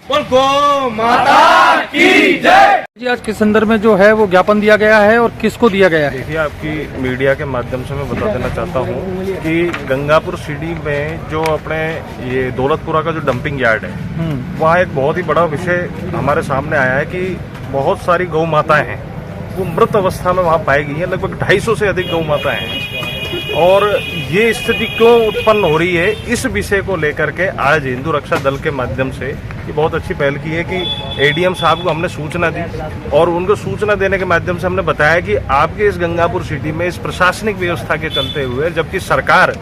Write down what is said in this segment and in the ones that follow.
बोल गौ माता की जय। जी आज किस संदर्भ में जो है वो ज्ञापन दिया गया है और किसको दिया गया है? देखिए, आपकी मीडिया के माध्यम से मैं बता देना चाहता हूँ कि गंगापुर सिटी में जो अपने ये दौलतपुरा का जो डंपिंग यार्ड है, वहाँ एक बहुत ही बड़ा विषय हमारे सामने आया है कि बहुत सारी गौ माताएं हैं वो मृत अवस्था में वहाँ पाई गई हैं। लगभग 250 से अधिक गौ माताएं हैं। और ये स्थिति क्यों उत्पन्न हो रही है, इस विषय को लेकर के आज हिंदू रक्षा दल के माध्यम से ये बहुत अच्छी पहल की है कि एडीएम साहब को हमने सूचना दी और उनको सूचना देने के माध्यम से हमने बताया कि आपके इस गंगापुर सिटी में इस प्रशासनिक व्यवस्था के चलते हुए, जबकि सरकार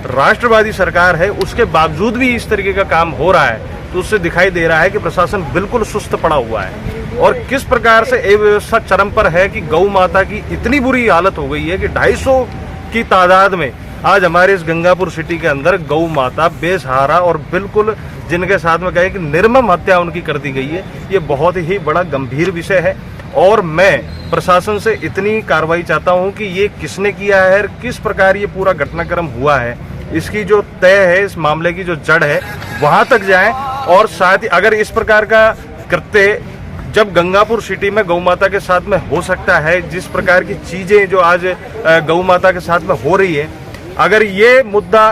राष्ट्रवादी सरकार है, उसके बावजूद भी इस तरीके का काम हो रहा है, तो उससे दिखाई दे रहा है कि प्रशासन बिल्कुल सुस्त पड़ा हुआ है। और किस प्रकार से ये व्यवस्था चरम पर है कि गौ माता की इतनी बुरी हालत हो गई है कि 250 की तादाद में आज हमारे इस गंगापुर सिटी के अंदर गौ माता बेसहारा और बिल्कुल जिनके साथ में कहे कि निर्मम हत्या उनकी कर दी गई है। ये बहुत ही बड़ा गंभीर विषय है और मैं प्रशासन से इतनी कार्रवाई चाहता हूं कि ये किसने किया है, किस प्रकार ये पूरा घटनाक्रम हुआ है, इसकी जो तय है, इस मामले की जो जड़ है, वहां तक जाएं। और साथ ही अगर इस प्रकार का कृत्य जब गंगापुर सिटी में गौ माता के साथ में हो सकता है, जिस प्रकार की चीजें जो आज गौ माता के साथ में हो रही है, अगर ये मुद्दा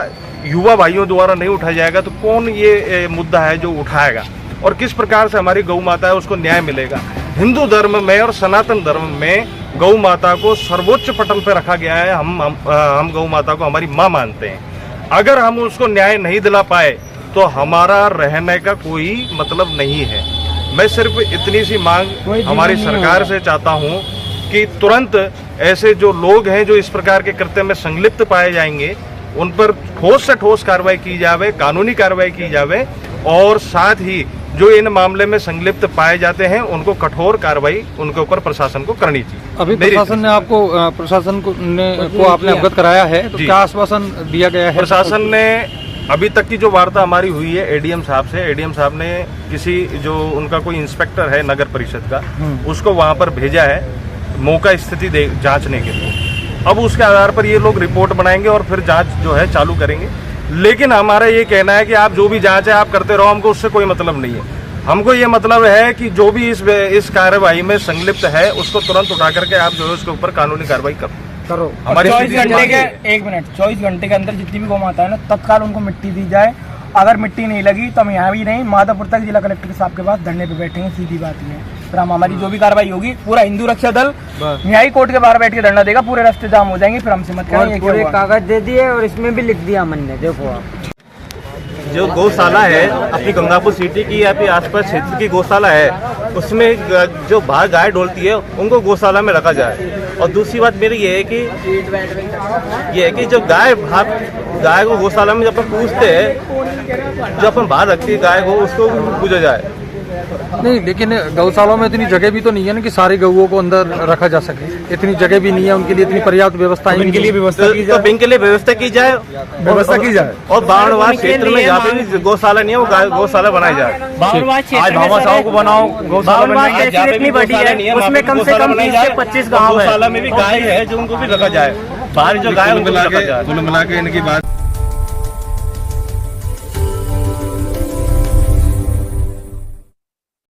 युवा भाइयों द्वारा नहीं उठाया जाएगा तो कौन ये मुद्दा है जो उठाएगा और किस प्रकार से हमारी गौ माता है उसको न्याय मिलेगा। हिंदू धर्म में और सनातन धर्म में गौ माता को सर्वोच्च पटल पर रखा गया है। हम गौ माता को हमारी माँ मानते हैं। अगर हम उसको न्याय नहीं दिला पाए तो हमारा रहने का कोई मतलब नहीं है। मैं सिर्फ इतनी सी मांग हमारी सरकार से चाहता हूं कि तुरंत ऐसे जो लोग हैं जो इस प्रकार के कृत्य में संलिप्त पाए जाएंगे, उन पर ठोस से ठोस कार्रवाई की जावे, कानूनी कार्रवाई की जावे और साथ ही जो इन मामले में संलिप्त पाए जाते हैं उनको कठोर कार्रवाई उनके ऊपर प्रशासन को करनी चाहिए। अभी प्रशासन ने आपको आपने अवगत कराया है, तो क्या आश्वासन दिया गया है? प्रशासन ने अभी तक की जो वार्ता हमारी हुई है एडीएम साहब से, एडीएम साहब ने किसी जो उनका कोई इंस्पेक्टर है नगर परिषद का, उसको वहां पर भेजा है मौका स्थिति जांचने के लिए। अब उसके आधार पर ये लोग रिपोर्ट बनाएंगे और फिर जांच जो है चालू करेंगे। लेकिन हमारा ये कहना है कि आप जो भी जांच है आप करते रहो, हमको उससे कोई मतलब नहीं है। हमको ये मतलब है कि जो भी इस कार्यवाही में संलिप्त है उसको तुरंत उठा करके आप जो है उसके ऊपर कानूनी कार्रवाई करो। हमारे 24 घंटे के अंदर जितनी भी गौ माता है ना, तत्काल उनको मिट्टी दी जाए। अगर मिट्टी नहीं लगी तो हम यहाँ भी नहीं, माधवपुर तक जिला कलेक्टर साहब के पास धरने पे बैठेंगे। सीधी बात ये है। फिर हम हमारी जो भी कार्रवाई होगी, पूरा हिंदू रक्षा दल न्यायिक कोर्ट के बाहर बैठ के धरना देगा। पूरे रास्ते जाम हो जाएंगे, फिर हमसे मत करेंगे। पूरे कागज दे दिए और इसमें भी लिख दिया हमने। देखो आप जो गौशाला है अपनी गंगापुर सिटी की या फिर आसपास क्षेत्र की गौशाला है, उसमें जो बाहर गाय डोलती है उनको गौशाला में रखा जाए। और दूसरी बात मेरी ये है कि जो गाय को गौशाला में जब अपन पूछते हैं, जो अपन बाहर रखती है गाय को, उसको पूछा जाए। नहीं, लेकिन गौशालाओं में इतनी जगह भी तो नहीं है ना कि सारी गौओं को अंदर रखा जा सके। इतनी जगह भी नहीं है उनके लिए, इतनी पर्याप्त व्यवस्था है। इनके लिए व्यवस्था की जाए, इनके लिए व्यवस्था की जाए और बाढ़ क्षेत्र में जहाँ पे भी गौशाला नहीं है वो गौशाला बनाई जाए। आज भामाशाहों को बनाओ, गौशाला उसमें कम से कम 20 से 25 गाँव है, गौशाला में भी गाय है जो उनको भी रखा जाए। बाहर जो गाय उनको रखा जाए। कुल मिला के इनकी बात